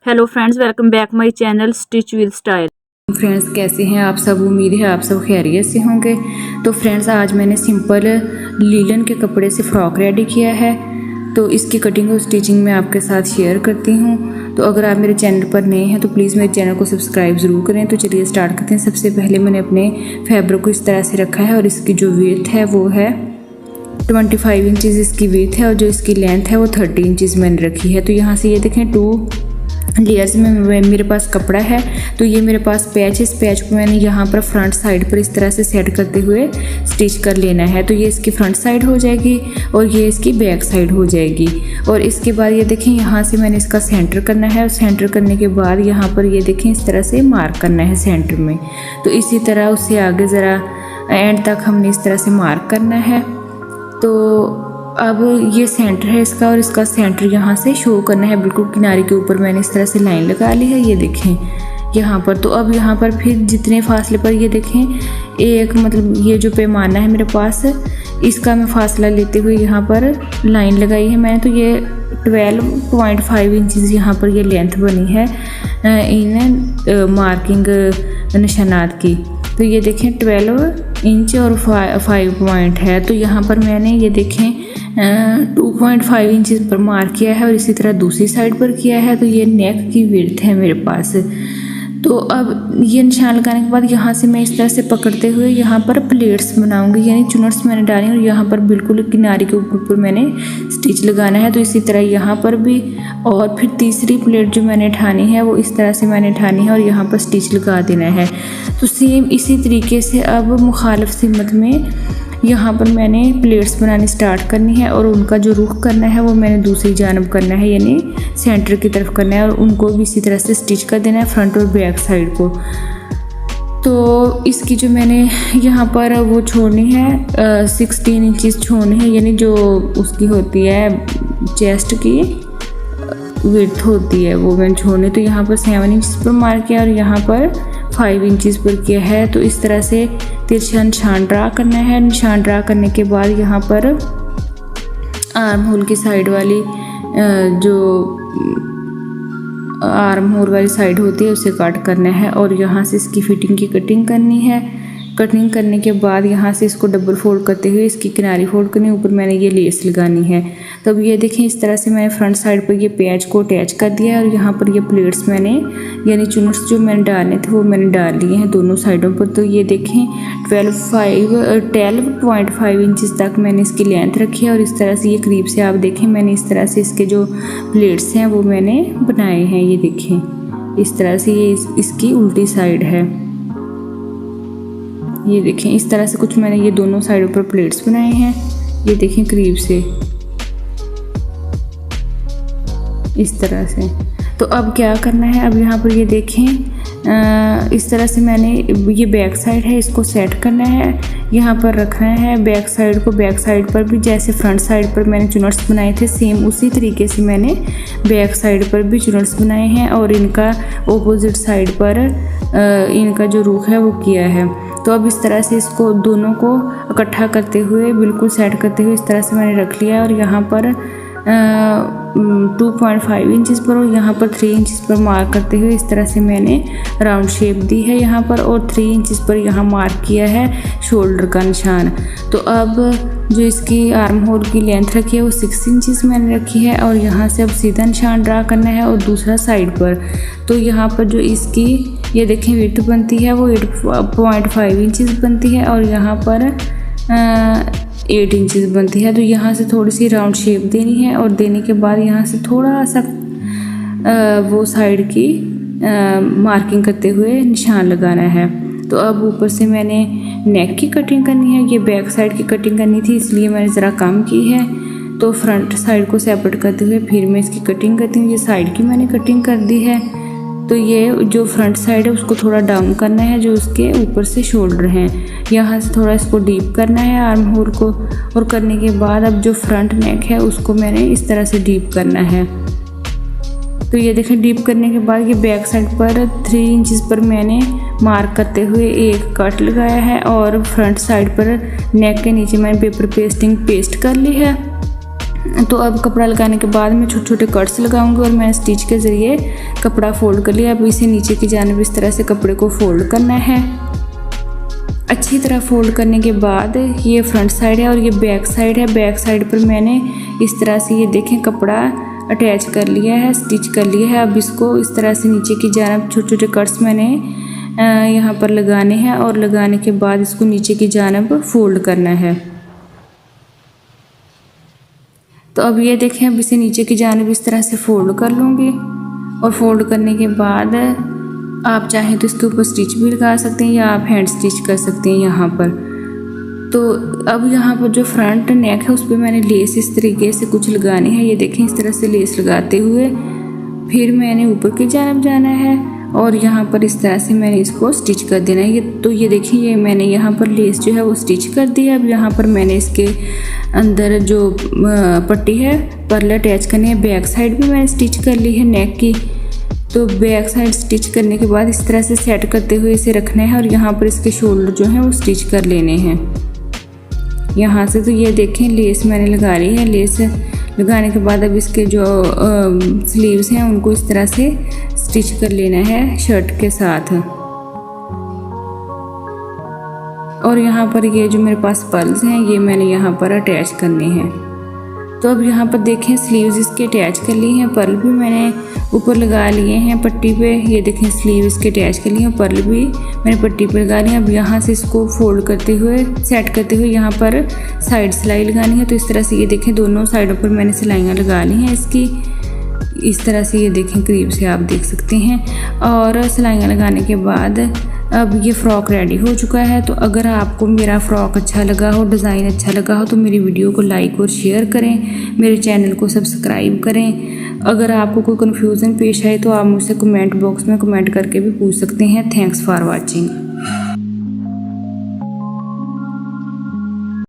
Hello friends, welcome back my channel stitch with style. Friends कैसे हैं आप सब। उम्मीद है आप सब खैरियत से होंगे। तो फ्रेंड्स आज मैंने सिंपल लीलन के कपड़े से फ़्रॉक रेडी किया है, तो इसकी कटिंग और स्टिचिंग मैं आपके साथ शेयर करती हूँ। तो अगर आप मेरे चैनल पर नए हैं तो प्लीज़ मेरे चैनल को सब्सक्राइब ज़रूर करें। तो चलिए स्टार्ट करते हैं। सबसे पहले मैंने अपने फैब्रिक को इस तरह से रखा है और इसकी जो विड्थ है वो है 25 इंचज़ इसकी विड्थ है और जो इसकी लेंथ है वो 30 इंचज़ मैंने रखी है। तो यहाँ से ये देखें 2 लेयर्स में मेरे पास कपड़ा है। तो ये मेरे पास पैच है, इस पैच को मैंने यहाँ पर फ्रंट साइड पर इस तरह से सेट करते हुए स्टिच कर लेना है। तो ये इसकी फ्रंट साइड हो जाएगी और ये इसकी बैक साइड हो जाएगी। और इसके बाद ये देखें यहाँ से मैंने इसका सेंटर करना है और सेंटर करने के बाद यहाँ पर ये देखें इस तरह से मार्क करना है सेंटर में। तो इसी तरह उससे आगे ज़रा एंड तक हमने इस तरह से मार्क करना है। तो अब ये सेंटर है इसका और इसका सेंटर यहाँ से शो करना है, बिल्कुल किनारे के ऊपर मैंने इस तरह से लाइन लगा ली है, ये देखें यहाँ पर। तो अब यहाँ पर फिर जितने फासले पर ये देखें एक मतलब ये जो पैमाना है मेरे पास, इसका मैं फासला लेते हुए यहाँ पर लाइन लगाई है मैंने। तो ये 12.5 इंचज़ यहाँ पर ये लेंथ बनी है इन मार्किंग निशानात की। तो ये देखें 12 इंच और 5 पॉइंट है। तो यहाँ पर मैंने ये देखें 2.5 इंचज़ पर मार्क किया है और इसी तरह दूसरी साइड पर किया है। तो ये नेक की विड्थ है मेरे पास। तो अब ये निशान लगाने के बाद यहाँ से मैं इस तरह से पकड़ते हुए यहाँ पर प्लेट्स बनाऊंगी, यानी चुनट्स मैंने डाली और यहाँ पर बिल्कुल किनारे के ऊपर मैंने स्टिच लगाना है। तो इसी तरह यहाँ पर भी, और फिर तीसरी प्लेट जो मैंने ठानी है वो इस तरह से मैंने ठानी है और यहाँ पर स्टिच लगा देना है। तो सेम इसी तरीके से अब मुखालिफ सिमत में यहाँ पर मैंने प्लेट्स बनानी स्टार्ट करनी है और उनका जो रुख करना है वो मैंने दूसरी जानब करना है, यानी सेंटर की तरफ करना है और उनको भी इसी तरह से स्टिच कर देना है फ्रंट और बैक साइड को। तो इसकी जो मैंने यहाँ पर वो छोड़नी है 16 इंचज़ छोड़नी है, यानी जो उसकी होती है चेस्ट की विड्थ होती है वो मैंने छोड़नी। तो यहाँ पर 7 इंचज़ पर मार्क किया और यहाँ पर 5 इंचज़ पर किया है। तो इस तरह से तिरछा निशान ड्रा करना है। निशान ड्रा करने के बाद यहाँ पर आर्म होल की साइड वाली जो आर्म होल वाली साइड होती है उसे कट करना है और यहाँ से इसकी फिटिंग की कटिंग करनी है। कटिंग करने के बाद यहाँ से इसको डबल फोल्ड करते हुए इसकी किनारी फोल्ड करनी, ऊपर मैंने ये लेस लगानी है। तब ये देखें इस तरह से मैंने फ्रंट साइड पर ये पैच को अटैच कर दिया है और यहाँ पर ये प्लेट्स मैंने यानी चुनट्स जो मैंने डालने थे वो मैंने डाल लिए हैं दोनों साइडों पर। तो ये देखें 12.5 इंचज़ तक मैंने इसकी लेंथ रखी है और इस तरह से ये करीब से आप देखें मैंने इस तरह से इसके जो प्लेट्स हैं वो मैंने बनाए हैं। ये देखें इस तरह से ये इसकी उल्टी साइड है। ये देखें इस तरह से कुछ मैंने ये दोनों साइडों पर प्लेट्स बनाए हैं। ये देखें करीब से इस तरह से। तो अब क्या करना है, अब यहाँ पर ये देखें इस तरह से मैंने ये बैक साइड है इसको सेट करना है, यहाँ पर रखना है बैक साइड को। बैक साइड पर भी जैसे फ्रंट साइड पर मैंने चुनट्स बनाए थे सेम उसी तरीके से मैंने बैक साइड पर भी चुनट्स बनाए हैं और इनका ऑपोजिट साइड पर इनका जो रुख है वो किया है। तो अब इस तरह से इसको दोनों को इकट्ठा करते हुए बिल्कुल सेट करते हुए इस तरह से मैंने रख लिया और यहाँ पर 2.5 इंचज़ पर और यहाँ पर 3 इंचज़ पर मार्क करते हुए इस तरह से मैंने राउंड शेप दी है यहाँ पर और 3 इंचज़ पर यहाँ मार्क किया है शोल्डर का निशान। तो अब जो इसकी आर्म होल की लेंथ रखी है वो 6 इंचज़ मैंने रखी है और यहाँ से अब सीधा निशान ड्रा करना है और दूसरा साइड पर। तो यहाँ पर जो इसकी ये देखें विड्थ बनती है वो 8.5 इंचज़ बनती है और यहाँ पर 8 इंचज़ बनती है। तो यहाँ से थोड़ी सी राउंड शेप देनी है और देने के बाद यहाँ से थोड़ा सा वो साइड की मार्किंग करते हुए निशान लगाना है। तो अब ऊपर से मैंने नेक की कटिंग करनी है, ये बैक साइड की कटिंग करनी थी इसलिए मैंने ज़रा कम की है। तो फ्रंट साइड को सेपरेट करते हुए फिर मैं इसकी कटिंग करती हूँ। ये साइड की मैंने कटिंग कर दी है। तो ये जो फ्रंट साइड है उसको थोड़ा डाउन करना है, जो उसके ऊपर से शोल्डर हैं यहाँ से थोड़ा इसको डीप करना है आर्म होल को। और करने के बाद अब जो फ्रंट नेक है उसको मैंने इस तरह से डीप करना है। तो ये देखें डीप करने के बाद ये बैक साइड पर 3 इंचज़ पर मैंने मार्क करते हुए एक कट लगाया है और फ्रंट साइड पर नेक के नीचे मैंने पेपर पेस्टिंग पेस्ट कर ली है। तो अब कपड़ा लगाने के बाद मैं छोटे छोटे कट्स लगाऊंगी और मैंने स्टिच के ज़रिए कपड़ा फोल्ड कर लिया। अब इसे नीचे की जानिब इस तरह से कपड़े को फोल्ड करना है। अच्छी तरह फोल्ड करने के बाद ये फ्रंट साइड है और ये बैक साइड है। बैक साइड पर मैंने इस तरह से ये देखें कपड़ा अटैच कर लिया है, स्टिच कर लिया है। अब इसको इस तरह से नीचे की जानिब छोटे छोटे कट्स मैंने यहाँ पर लगाने हैं और लगाने के बाद इसको नीचे की जानिब फोल्ड करना है। तो अब ये देखें, अब इसे नीचे की जानिब इस तरह से फोल्ड कर लूँगी और फोल्ड करने के बाद आप चाहें तो इसके ऊपर स्टिच भी लगा सकते हैं या आप हैंड स्टिच कर सकते हैं यहाँ पर। तो अब यहाँ पर जो फ्रंट नेक है उस पर मैंने लेस इस तरीके से कुछ लगाने हैं। ये देखें, इस तरह से लेस लगाते हुए फिर मैंने ऊपर की जानिब जाना है और यहाँ पर इस तरह से मैंने इसको स्टिच कर देना है। ये देखिए, ये मैंने यहाँ पर लेस जो है वो स्टिच कर दी है। अब यहाँ पर मैंने इसके अंदर जो पट्टी है पर्ल अटैच करनी है। बैक साइड भी मैंने स्टिच कर ली है नेक की। तो बैक साइड स्टिच करने के बाद इस तरह से सेट करते हुए इसे रखना है और यहाँ पर इसके शोल्डर जो हैं वो स्टिच कर लेने हैं यहाँ से। तो ये देखें, लेस मैंने लगा ली है। लेस लगाने के बाद अब इसके जो स्लीव्स हैं उनको इस तरह से स्टिच कर लेना है शर्ट के साथ। और यहाँ पर ये जो मेरे पास पर्ल्स हैं ये मैंने यहाँ पर अटैच करने हैं। तो अब यहाँ पर देखें, स्लीव्स इसके अटैच कर लिए हैं, पर्ल भी मैंने ऊपर लगा लिए हैं पट्टी पे। ये देखें, स्लीव इसके अटैच कर लिए हैं, पर्ल भी मैंने पट्टी पे लगा लिए हैं। अब यहाँ से इसको फोल्ड करते हुए सेट करते हुए यहाँ पर साइड सिलाई लगानी है। तो इस तरह से ये देखें, दोनों साइडों पर मैंने सिलाइयाँ लगा ली हैं इसकी। इस तरह से ये देखें, करीब से आप देख सकते हैं। और सिलाइयाँ लगाने के बाद अब ये फ़्रॉक रेडी हो चुका है। तो अगर आपको मेरा फ़्रॉक अच्छा लगा हो, डिज़ाइन अच्छा लगा हो, तो मेरी वीडियो को लाइक और शेयर करें, मेरे चैनल को सब्सक्राइब करें। अगर आपको कोई कन्फ्यूज़न पेश आए तो आप मुझसे कमेंट बॉक्स में कमेंट करके भी पूछ सकते हैं। Thanks for watching.